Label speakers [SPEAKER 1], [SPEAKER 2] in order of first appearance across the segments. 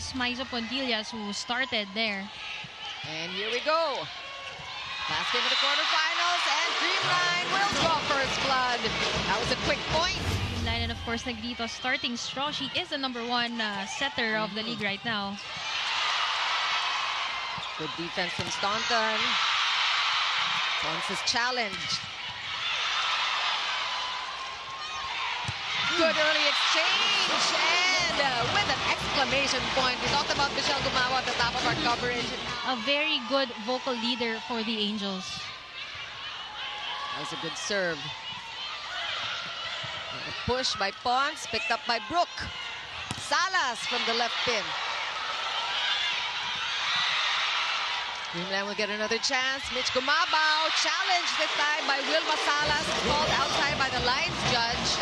[SPEAKER 1] was Maiso Pontillas who started there.
[SPEAKER 2] And here we go. Last game of the quarterfinals, and Creamline will draw first blood. That was a quick point.
[SPEAKER 1] Creamline, and of course, Negrito starting strong. She is the #1 setter of the league right now.
[SPEAKER 2] Good defense from Staunton. Pons is challenged. Good early exchange, and with an exclamation point. We talked about Michelle Gumawa at the top of our coverage.
[SPEAKER 1] A very good vocal leader for the Angels.
[SPEAKER 2] That was a good serve. And a push by Pons, picked up by Brooke. Salas from the left pin. Creamline will get another chance. Mitch Gumabaw, challenged this time by Wilma Salas, called outside by the lines judge.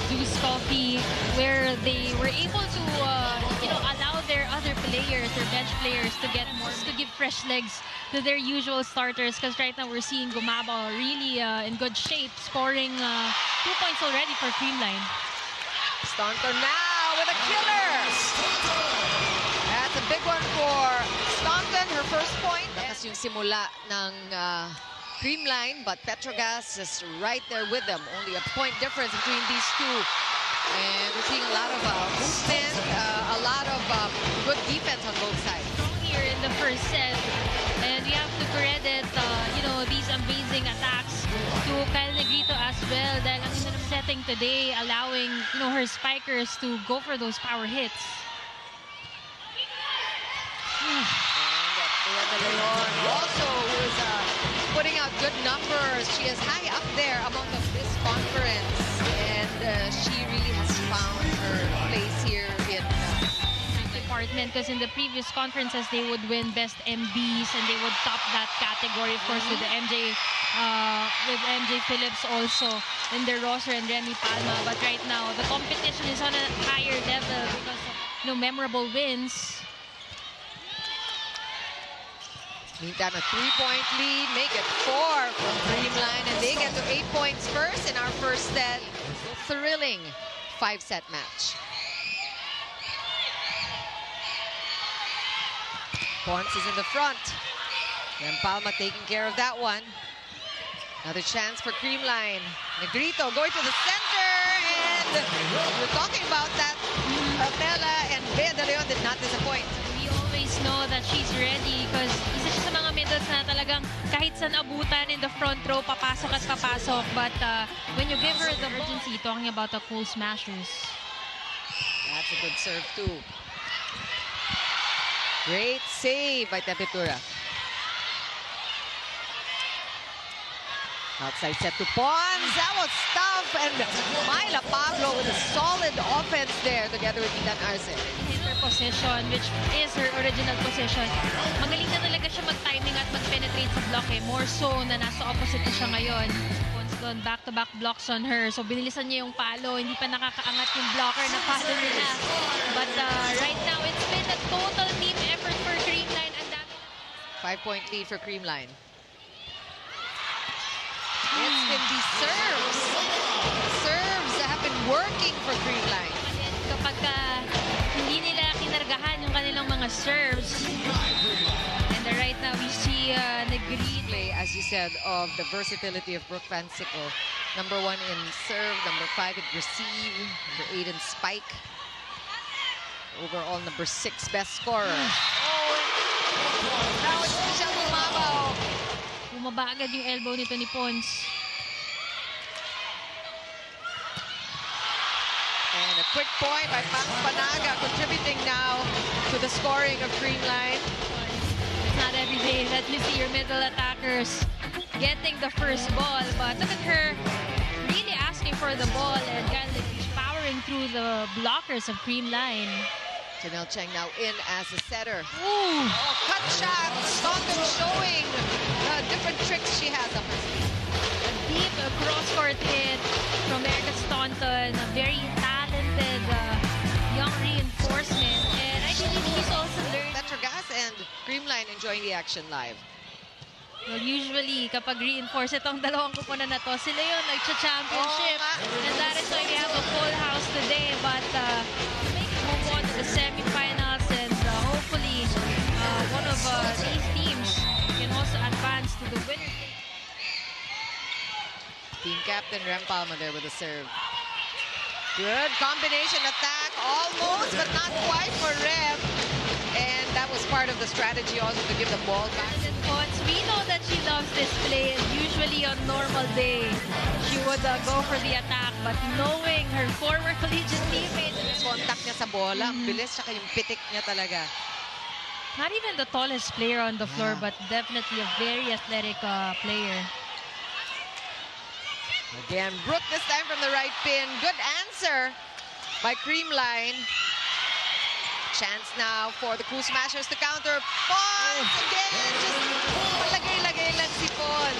[SPEAKER 1] Deuce Coffee, where they were able to allow their other players, their bench players, to get more, to give fresh legs to their usual starters, because right now we're seeing Gumabaw really in good shape, scoring 2 points already for Creamline.
[SPEAKER 2] Staunton now with a killer. That's a big one for Staunton, her first point. That's yung simula ng Creamline, but Petro Gazz is right there with them. Only a point difference between these two. And we're seeing a lot of movement, a lot of good defense on both sides.
[SPEAKER 1] Here in the first set, and we have to credit, these amazing attacks to Kyle Negrito as well. Dahil ang ganda ng setting today, allowing, her spikers to go for those power hits.
[SPEAKER 2] And De Leon also is putting out good numbers. She is high up there among this conference, and she really has found her place here in
[SPEAKER 1] department, because in the previous conferences they would win best MBs and they would top that category, of course, with the MJ Phillips also in their roster, and Remy Palma. But right now the competition is on a higher level because of memorable wins.
[SPEAKER 2] Meantime, a 3-point lead, make it 4 from Creamline, and they get to 8 points first in our first set. Thrilling 5-set match. Pons is in the front. And Palma taking care of that one. Another chance for Creamline. Negrito going to the center, and we're talking about that. Mela and Bea De Leon did not disappoint.
[SPEAKER 1] Know that she's ready, because isa siya sa mga medals na talagang kahit saan abutan in the front row, papasok at papasok. But when you give her the urgency, talking about the Cool Smashers.
[SPEAKER 2] That's a good serve too. Great save by Tepetura. Outside set to Pons. That was tough, and Myla Pablo with a solid offense there together with Ethan Arce.
[SPEAKER 1] Her position, which is her original position. Magaling na talaga siya mag-timing at mag-penetrate sa block More so na nasa opposite na siya ngayon. Pons doon, back-to-back blocks on her. So binilisan niya yung palo. Hindi pa nakakaangat yung blocker na palo nila. But right now, it's been a total team effort for Creamline.
[SPEAKER 2] 5-point lead for Creamline. It's been the serves. Serves that have been working for Creamline.
[SPEAKER 1] Kapag hindi nila kinargahan yung kanilang mga serves. And right now we see Negrito.
[SPEAKER 2] Play, as you said, of the versatility of Brooke Van Sickle. #1 in serve, #5 in receive, #8 in spike. Overall, #6 best scorer. Oh, now it's Michelle Gumabaw.
[SPEAKER 1] Bumaba agad yung elbow nito ni Pons.
[SPEAKER 2] And a quick point by Pang Panaga, contributing now to the scoring of Creamline.
[SPEAKER 1] It's not every day that you see your middle attackers getting the first ball, but look at her really asking for the ball and kind of powering through the blockers of Creamline.
[SPEAKER 2] Janelle Cheng now in as a setter.
[SPEAKER 1] Ooh.
[SPEAKER 2] Oh, cut shot. Staunton showing different tricks she has up her sleeve.
[SPEAKER 1] A deep cross-court hit from Erica Staunton. A very talented young reinforcement. And I think he's also learned.
[SPEAKER 2] Petro Gazz and Creamline enjoying the action live.
[SPEAKER 1] Well, usually, kapag reinforce itong dalawang kupunan na to, sila yun nag-championship. And that is why we have a full house today. But move on to the
[SPEAKER 2] Captain Rem Palma there with the serve. Good combination attack, almost, but not quite for Rem. And that was part of the strategy also to give the ball back.
[SPEAKER 1] We know that she loves this play. Usually on normal day, she would go for the attack. But knowing her former collegiate teammates,
[SPEAKER 2] contact niya sa bola, ang bilis, saka yung pitik niya talaga.
[SPEAKER 1] Not even the tallest player on the floor, but definitely a very athletic player.
[SPEAKER 2] Again, Brooke this time from the right pin. Good answer by Creamline. Chance now for the Cool Smashers to counter. Pons again! Just malagay-lagay lang si Pons.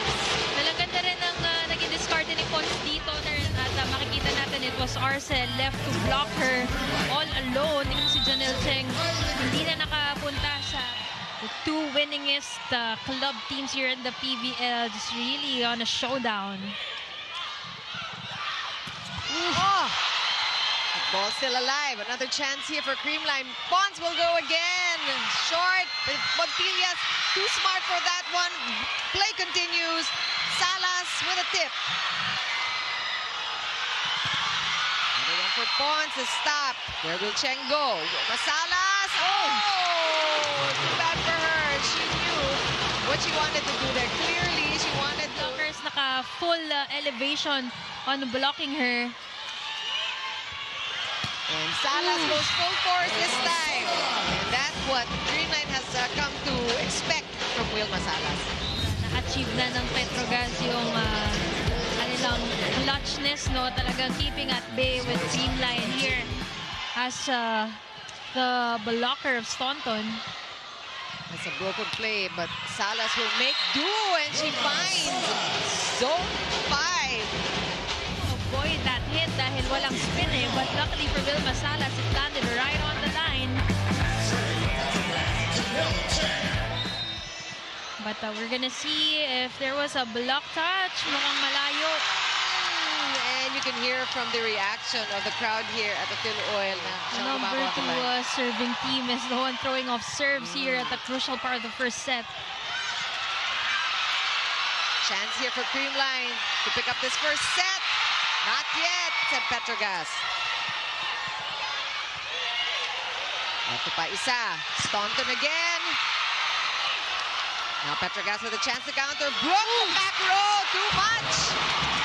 [SPEAKER 1] Nalaganda rin ang naging discard ni Pons dito. At makikita natin it was Arcel left to block her all alone. Ito si Janelle Cheng. Hindi na nakapunta sa the two winningest club teams here in the PVL. Just really on a showdown.
[SPEAKER 2] Oh! The ball still alive. Another chance here for Creamline. Pons will go again. Short. Montillas too smart for that one. Play continues. Salas with a tip. Another one for Pons to stop. Where will Cheng go? Salas. Oh! Too bad for her. She knew what she wanted to do there. Clearly, she wanted to.
[SPEAKER 1] Blockers naka full elevation on blocking her.
[SPEAKER 2] And Salas goes full force this time. And that's what Creamline has come to expect from Wilma Salas.
[SPEAKER 1] Na-achieve na ng Petro Gazz yung kanilang clutchness, no? Talagang keeping at bay with Creamline here as the blocker of Staunton.
[SPEAKER 2] That's a broken play, but Salas will make do, and she finds zone 5.
[SPEAKER 1] Avoid that hit dahil walang spin eh. But luckily for Wilma Salas, it landed right on the line. But we're gonna see if there was a block touch. Mukhang malayo.
[SPEAKER 2] And you can hear from the reaction of the crowd here at the Phil Oil.
[SPEAKER 1] Number 2 serving team is the one throwing off serves here at the crucial part of the first set.
[SPEAKER 2] Chance here for Creamline to pick up this first set. Not yet, said Petro Gazz. Ito pa isa. Staunton again. Now Petro Gazz with a chance to counter. Brooke, back row, too much.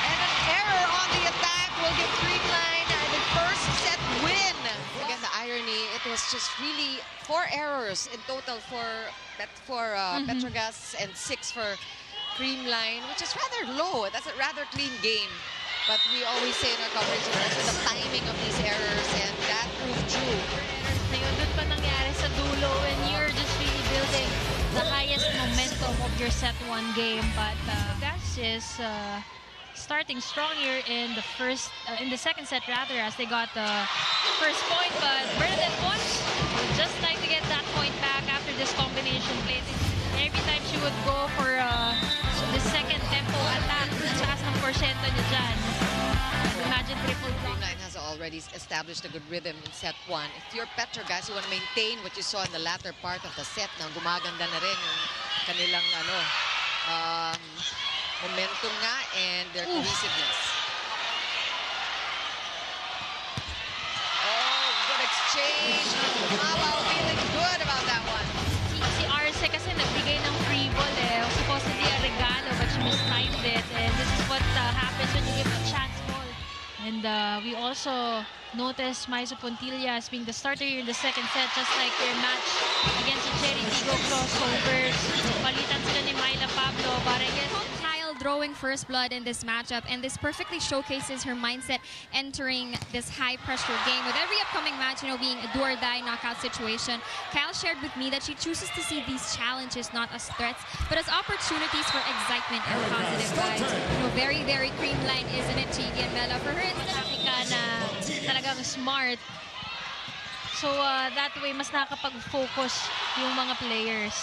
[SPEAKER 2] And an error on the attack will give Creamline the first set win. Again, the irony, it was just really 4 errors in total for Petro Gazz and 6 for Creamline, which is rather low. That's a rather clean game. But we always say in our coverage the timing of these errors, and that proved true.
[SPEAKER 1] Doon pa nangyari sa dulo when you're just really building the highest momentum of your set 1 game. But Gazz is starting strong here in the second set rather, as they got the first point. But Bernadette Pons would just like to get that point back after this combination play. Every time she would go for the second tempo attack, taas ng porsyento niya dyan. Imagine triple block.
[SPEAKER 2] Creamline has already established a good rhythm in set 1. If you're Petro Gazz, you want to maintain what you saw in the latter part of the set na gumaganda na rin yung kanilang momentum nga and their cohesiveness. Oh, good exchange. Mabao feeling good about that one.
[SPEAKER 1] Si Arce kasi nagbigay ng free ball eh. Supposedly a regalo, but she mistimed it. And this is what happens when you give a chance ball. And we also noticed Maiso Pontillas being the starter here in the second set, just like their match against the Cherry Tigo crossovers. Palitan sila ni Myla Pablo, but I guess
[SPEAKER 3] throwing first blood in this matchup, and this perfectly showcases her mindset entering this high-pressure game. With every upcoming match, being a do-or-die knockout situation, Kyle shared with me that she chooses to see these challenges not as threats, but as opportunities for excitement and positive vibes. Very, very Creamline, isn't it, Chigi and Mela? For her, it's
[SPEAKER 1] na talagang smart. So that way, mas nakakapag-focus yung mga players.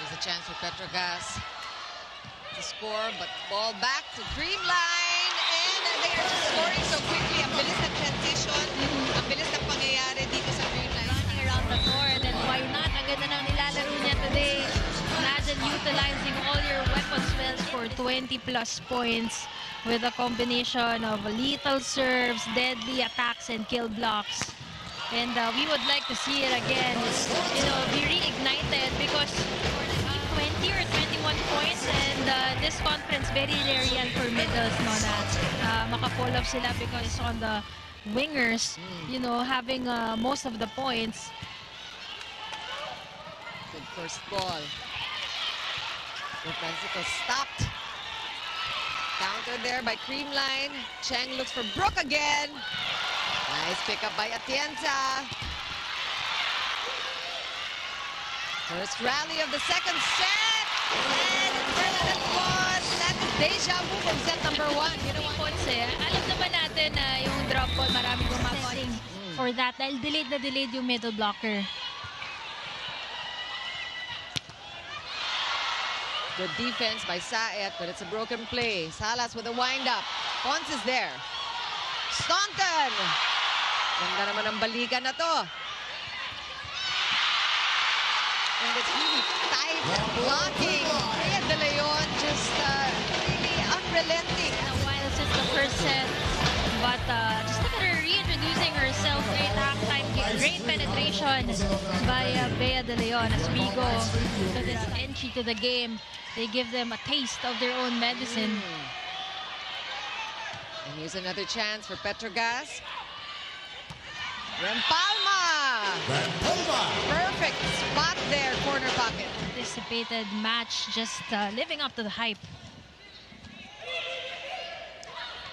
[SPEAKER 2] There's a chance for Petro Gazz to score, but ball back to Creamline, and they are just scoring so quickly. Ang bilis ng transition, ang bilis ng pangyayari dito sa Creamline.
[SPEAKER 1] Running around the court, and why not? Ang ganda ng nilalaro niya today. Imagine utilizing all your weapon spells for 20+ points. with a combination of lethal serves, deadly attacks, and kill blocks. And we would like to see it again, be reignited because 20 or 21 points, and this conference very rare yan for middles, no, na maka-pull off sila because on the wingers, having most of the points.
[SPEAKER 2] Good first ball. Mexico stopped. Counter there by Creamline. Cheng looks for Brooke again. Nice pickup by Atienza. First rally of the second set. And it's Bernadette Pons. That is deja vu from set number 1. You know what?
[SPEAKER 1] Alam naman natin na yung drop ball maraming gumagawa for that dahil delayed yung middle blocker.
[SPEAKER 2] Good defense by Saet, but it's a broken play. Salas with a wind-up. Pons is there. Staunton! Ganda naman ang balikan na to. And it's really tight blocking. Rhea De Leon just really unrelenting.
[SPEAKER 1] A while since the first set, but just look at her reintroducing herself. Great halftime, great penetration by Bea De Leon. As we go to this entry to the game, they give them a taste of their own medicine.
[SPEAKER 2] And here's another chance for Petro Gazz. Rempalma! Perfect spot there, corner pocket.
[SPEAKER 1] Anticipated match, just living up to the hype.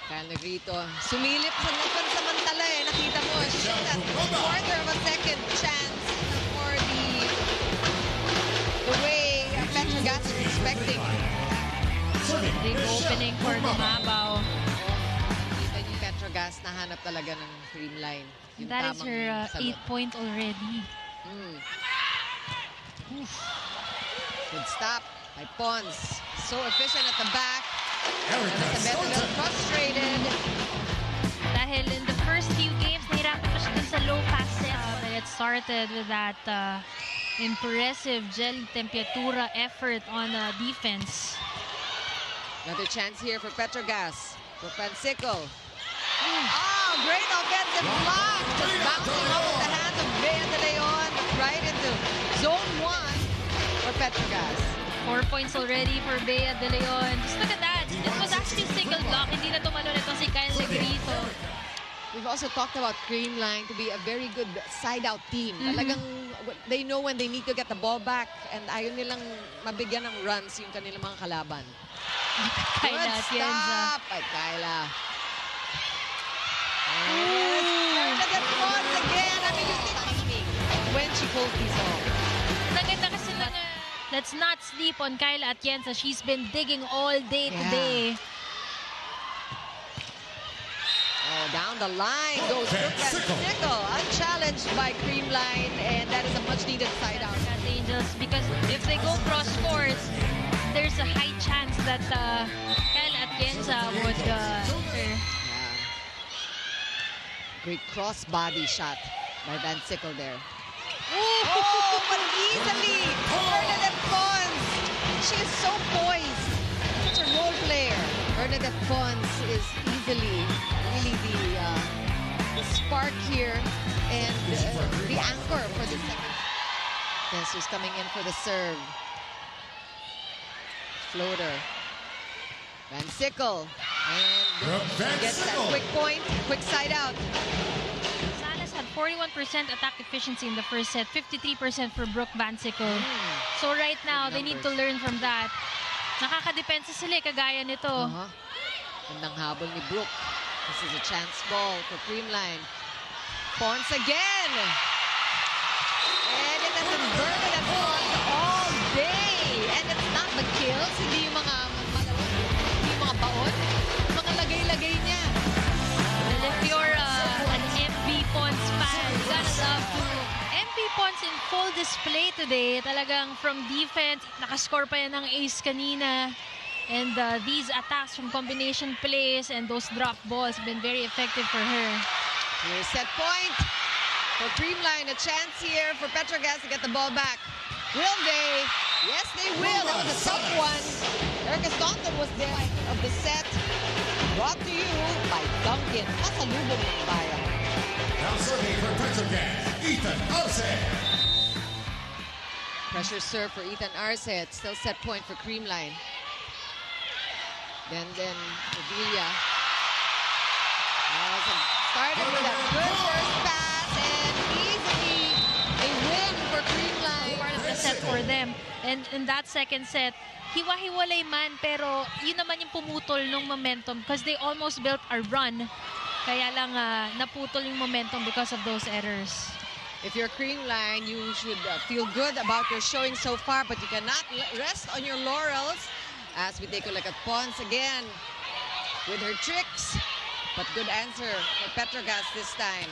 [SPEAKER 2] Kyle Negrito, sumilip sa pansamantala eh. Nakita mo, just a quarter of a second chance for the way Petro Gazz is expecting.
[SPEAKER 1] Big opening for Gumabaw.
[SPEAKER 2] Kita niyo Petro Gazz, nahanap talaga ng Creamline.
[SPEAKER 1] That is her 8th point already.
[SPEAKER 2] Good stop by Pons. So efficient at the back. Erika frustrated.
[SPEAKER 1] Dahil in the first few games, nahirapan pa siya dun sa low pass set. But it started with that impressive gel temperatura effort on defense.
[SPEAKER 2] Another chance here for Petro Gazz. For Francisco. Oh, great offensive block. Just bouncing off the hands of Bea De Leon right into zone 1 for Petro Gazz.
[SPEAKER 1] 4 points already for Bea De Leon. Just look at that. It was actually single block. Hindi na tumalo nito si Kyle Negrito.
[SPEAKER 2] We've also talked about Creamline to be a very good side-out team. Talagang they know when they need to get the ball back and ayaw nilang mabigyan ng runs yung kanilang mga kalaban.
[SPEAKER 1] Kyla
[SPEAKER 2] Stop by Kyla. Bernadette Pons again. I mean, you see timing when she pulls these off.
[SPEAKER 1] Naganda kasi na let's not sleep on Kyla Atienza. She's been digging all day today.
[SPEAKER 2] Oh, down the line goes Nickel, unchallenged by Creamline, and that is a much-needed side-out.
[SPEAKER 1] Gazz Angels, because if they go cross court, there's a high chance that Kyla Atienza would
[SPEAKER 2] Great cross-body shot by Van Sickle there. Oh, but easily, Bernadette Pons. She is so poised. Such a role player. Bernadette Pons is easily really the spark here and the anchor for the second. Guess who's coming in for the serve? Floater. Van Sickle. And gets that quick point, quick side out.
[SPEAKER 1] Salas had 41% attack efficiency in the first set, 53% for Brooke Van Sickle. So right now, they need to learn from that. Nakakadepensa sila, kagaya nito.
[SPEAKER 2] Gandang habol ni Brooke. This is a chance ball for Creamline. Pons again. And it has been Bernadette Pons all day. And it's not the kills, hindi yung mga baon, mga lagay-lagay niya.
[SPEAKER 1] And if you're an MV Pons fan, you gotta love to. MV Pons in full display today. Talagang from defense, nakascore pa yan ng ace kanina. And these attacks from combination plays and those drop balls have been very effective for her.
[SPEAKER 2] Here's set point for Creamline. A chance here for Petro Gazz to get the ball back. Will they? Yes, they will. That was a tough one. Erika Staunton was there of the set. Brought to you by Dunkin', pasalubong ng bayan.
[SPEAKER 4] Now serving for Petro Gazz, Ethan Arce.
[SPEAKER 2] Pressure serve for Ethan Arce. It's still set point for Creamline. Then Revilla. Started with a good first pass and easily a win for Creamline.
[SPEAKER 1] Part of the set for them. And in that second set, hiwa-hiwalay man, pero yun naman yung pumutol ng momentum because they almost built a run. Kaya lang naputol yung momentum because of those errors.
[SPEAKER 2] If you're Creamline, you should feel good about your showing so far, but you cannot rest on your laurels. As we take a look at Pons again with her tricks. But good answer for Petro Gazz this time.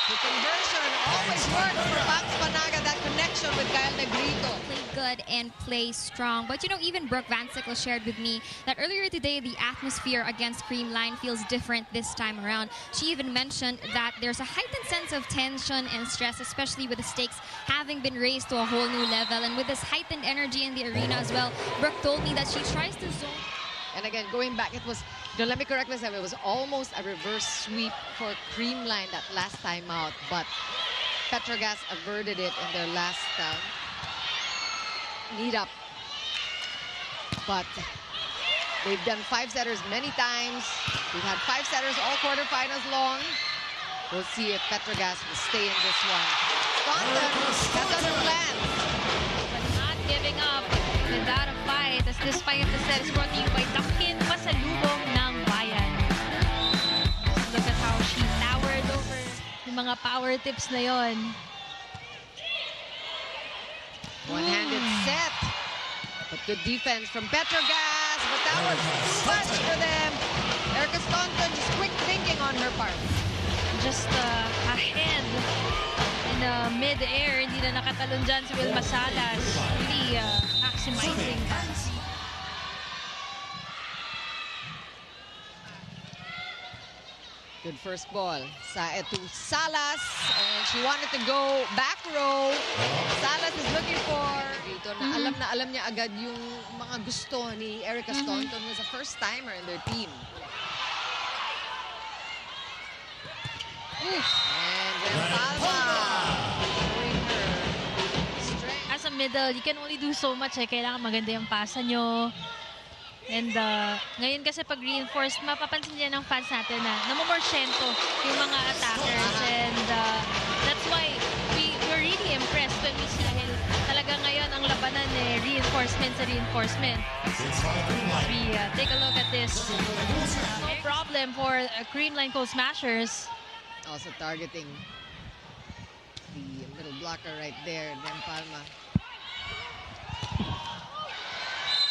[SPEAKER 2] The conversion always works for Banks Panaga, that connection with Kyle Negrito.
[SPEAKER 3] Play good and play strong. But you know, even Brooke Van Sickle shared with me that earlier today, the atmosphere against Creamline feels different this time around. She even mentioned that there's a heightened sense of tension and stress, especially with the stakes having been raised to a whole new level. And with this heightened energy in the arena as well, Brooke told me that she tries to zone.
[SPEAKER 2] And again, going back, it was, let me correct myself, it was almost a reverse sweep for Creamline that last time out. But Petro Gazz averted it in their last meet up. But they've done 5-setters many times. We've had 5-setters all quarterfinals long. We'll see if Petro Gazz will stay in this one. Staunton has other plans.
[SPEAKER 1] But not giving up without a fight, as this fight of the set is brought to you by Dunkin', pasalubong ng bayan. Look at how she towered over yung mga power tips na yon.
[SPEAKER 2] One-handed set. But good defense from Petro Gazz. But that was too much for them. Erica Staunton just quick thinking on her part.
[SPEAKER 1] Just ahead in mid-air, hindi na nakatalon dyan si Wilma Salas. Really maximizing that.
[SPEAKER 2] Good first ball. Sae to Salas. And she wanted to go back row. Salas is looking for dito na alam niya agad yung mga gusto ni Erica Staunton, who's a first-timer in their team. And then Palma showing her strength.
[SPEAKER 1] As a middle, you can only do so much. Kailangan maganda yung pasa nyo. And ngayon kasi pag reinforced, mapapansin niya ng fans natin na namumorsyento yung mga attackers. And that's why we're really impressed when we see dahil talaga ngayon ang labanan reinforcement sa reinforcement. We take a look at this. No problem for Creamline Cool Smashers.
[SPEAKER 2] Also targeting the middle blocker right there, then Palma.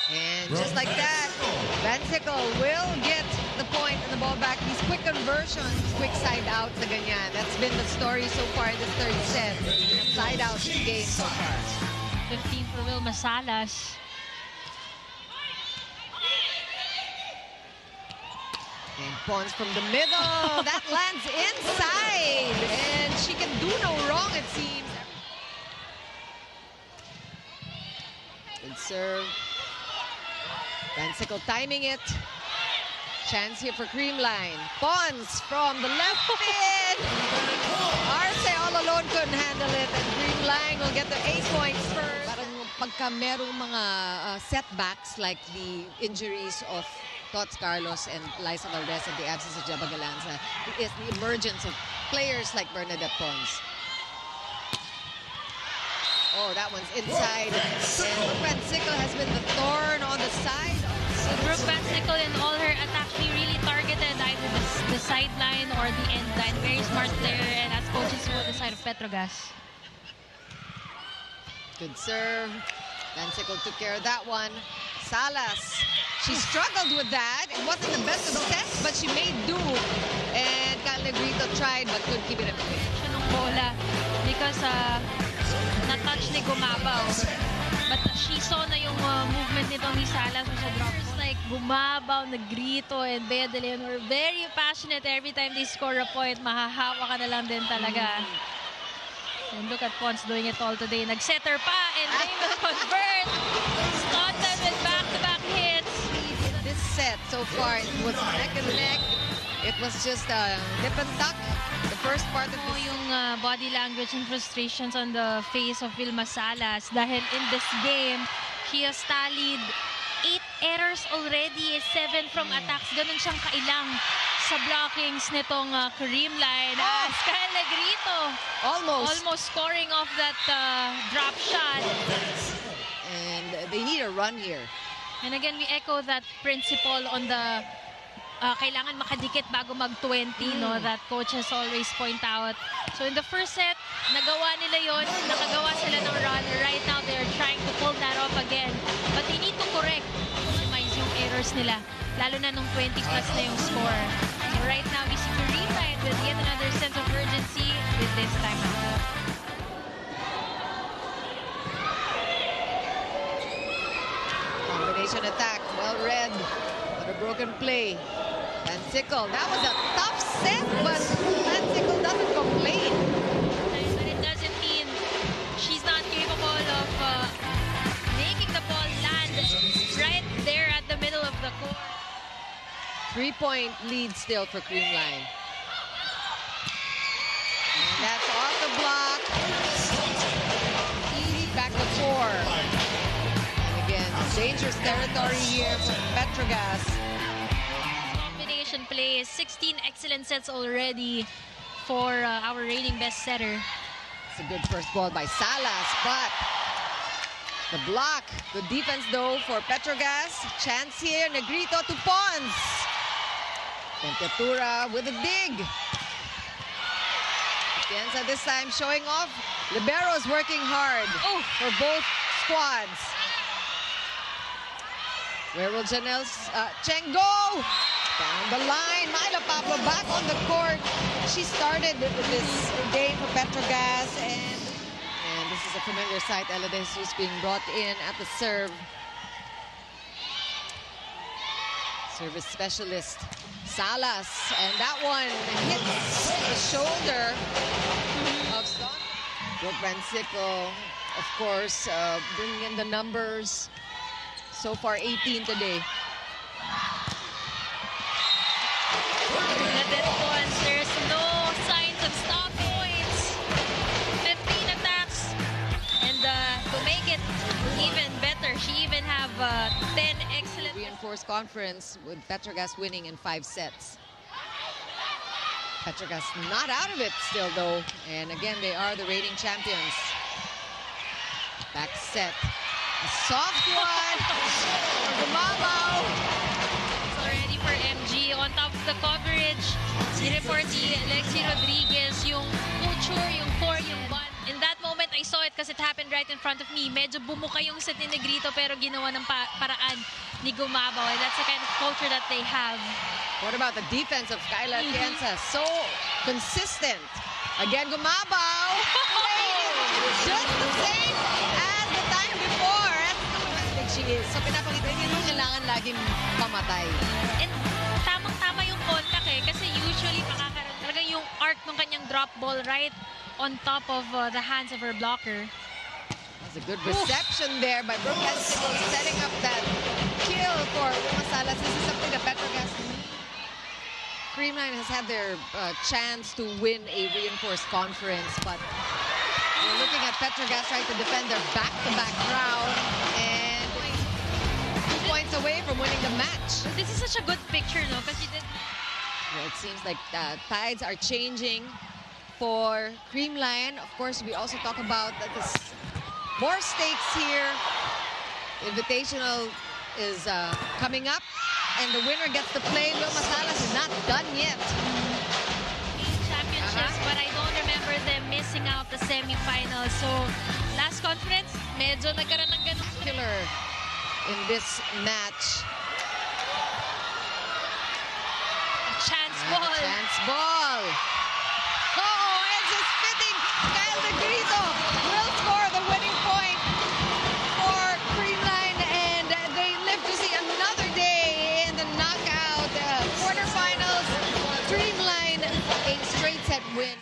[SPEAKER 2] And just like that, Van Sickle will get the point and the ball back. These quick conversions, quick side out sa ganyan. That's been the story so far in this third set. Side out game so far.
[SPEAKER 1] 15 for Wilma Salas.
[SPEAKER 2] And Pons from the middle. That lands inside. And she can do no wrong, it seems. Good serve. Van Sickle timing it. Chance here for Creamline. Pons from the left pin. Arce all alone couldn't handle it. And Creamline will get the 8 points first. Parang pagka merong mga setbacks like the injuries of Tots Carlos and Liza Valdez and the absence of Jabba Galanza, is the emergence of players like Bernadette Pons. Oh, that one's inside. And Brooke Van Sickle has been the thorn on the side.
[SPEAKER 1] So Brooke Van Sickle in all her attacks, she really targeted either the sideline or the end line. Very smart player, and as coaches will the side of Petro Gazz.
[SPEAKER 2] Good serve. Van Sickle took care of that one. Salas, she struggled with that. It wasn't the best of tests, but she made do. And Kyle Negrito tried but couldn't keep it in place.
[SPEAKER 1] Siya nung bola because na-touch ni Gumabaw. But she saw na yung movement nito ni Salas sa drop. It's like Gumabaw, Negrito, and Bea de Leon were very passionate every time they score a point. Mahahawa ka na lang din talaga. And look at Pons doing it all today. Nag-setter pa and they will convert. Staunton with back-to-back hits.
[SPEAKER 2] This set so far. It was neck and neck. It was just a nip and tuck. The first part of
[SPEAKER 1] Oh, yung body language and frustrations on the face of Vilma Salas dahil in this game, she has tallied 8 errors already, 7 from attacks. Ganun siyang kailang sa blockings nitong Creamline. Kyle Negrito almost scoring off that drop shot.
[SPEAKER 2] And they need a run here.
[SPEAKER 1] And again, we echo that principle on the kailangan makadikit bago mag-20, no? That coaches always point out. So in the first set, nagawa nila yon, nakagawa sila ng run. Right now, they're trying to pull that off again. But they need to correct, minimize yung errors nila. Lalo na nung 20 plus na yung score. So right now, we see Creamline with yet another sense of urgency with this timeout.
[SPEAKER 2] Combination attack, well read, but a broken play. Vansickle, that was a tough set, but Vansickle doesn't complain.
[SPEAKER 1] But it doesn't mean she's not capable of making the ball land right there at the middle of the court.
[SPEAKER 2] 3-point lead still for Creamline. And that's off the block. Easy back to 4. And again, dangerous territory here for Petro Gazz.
[SPEAKER 1] Combination play, 16 excellent sets already for our rating best setter.
[SPEAKER 2] It's a good first ball by Salas, but the block, good defense though for Petro Gazz. Chance here, Negrito to Pons. Temperatura with a dig. Atienza this time showing off. Libero's working hard for both squads. Where will Janelle's Cheng go? Down the line. Myla Pablo back on the court. She started this game for Petro Gazz, and this is a familiar sight. Ella De Jesus being brought in at the serve. Service specialist Salas, and that one hits the shoulder of Brooke Vansickle, of course, bringing in the numbers. So far, 18 today.
[SPEAKER 1] There's no signs of stop points. 15 attacks, and to make it even better, she even have 10 excellent.
[SPEAKER 2] Reinforced Conference with Petro Gazz winning in 5 sets. Petro Gazz not out of it still though, and again they are the rating champions. Back set, a soft one for Gumabaw.
[SPEAKER 1] It's already for MG on top of the coverage. Ni-report si Lexi Rodriguez yung couture, yung core, yung bun. In that moment, I saw it because it happened right in front of me. Medyo bumuka yung set ni Negrito pero ginawa ng paraan ni Gumabaw. And that's the kind of culture that they have.
[SPEAKER 2] What about the defense of Kyla Atienza? So consistent. Again, Gumabaw. Just the same as the time before. That's she is. So pinapakita niya hindi kailangan laging pamatay.
[SPEAKER 1] And tamang-tama yung contact kasi usually makakaroon talaga yung arc ng kanyang drop ball right on top of the hands of her blocker.
[SPEAKER 2] That's a good reception there by Brooke Vansickle, setting up that kill for Vilma Salas. This is something that Petro Gazz Creamline has had their chance to win a reinforced conference, but we're looking at Petro Gazz trying to defend their back-to-back round, and 2 points away from winning the match.
[SPEAKER 1] This is such a good picture, no? Because
[SPEAKER 2] Well, it seems like tides are changing for Creamline. Of course, we also talk about this more stakes here. Invitational is coming up, and the winner gets to play. Vilma Salas is not done yet.
[SPEAKER 1] championships, but I don't remember them missing out the semifinals. So, last conference, medyo nagkaroon ng ganun.
[SPEAKER 2] Killer in this match.
[SPEAKER 1] A chance ball.
[SPEAKER 2] Chance ball. Oh, it's just fitting. Kyle Negrito will score the winning point for Creamline, and they live to see another day in the knockout quarterfinals. Creamline, a straight set win.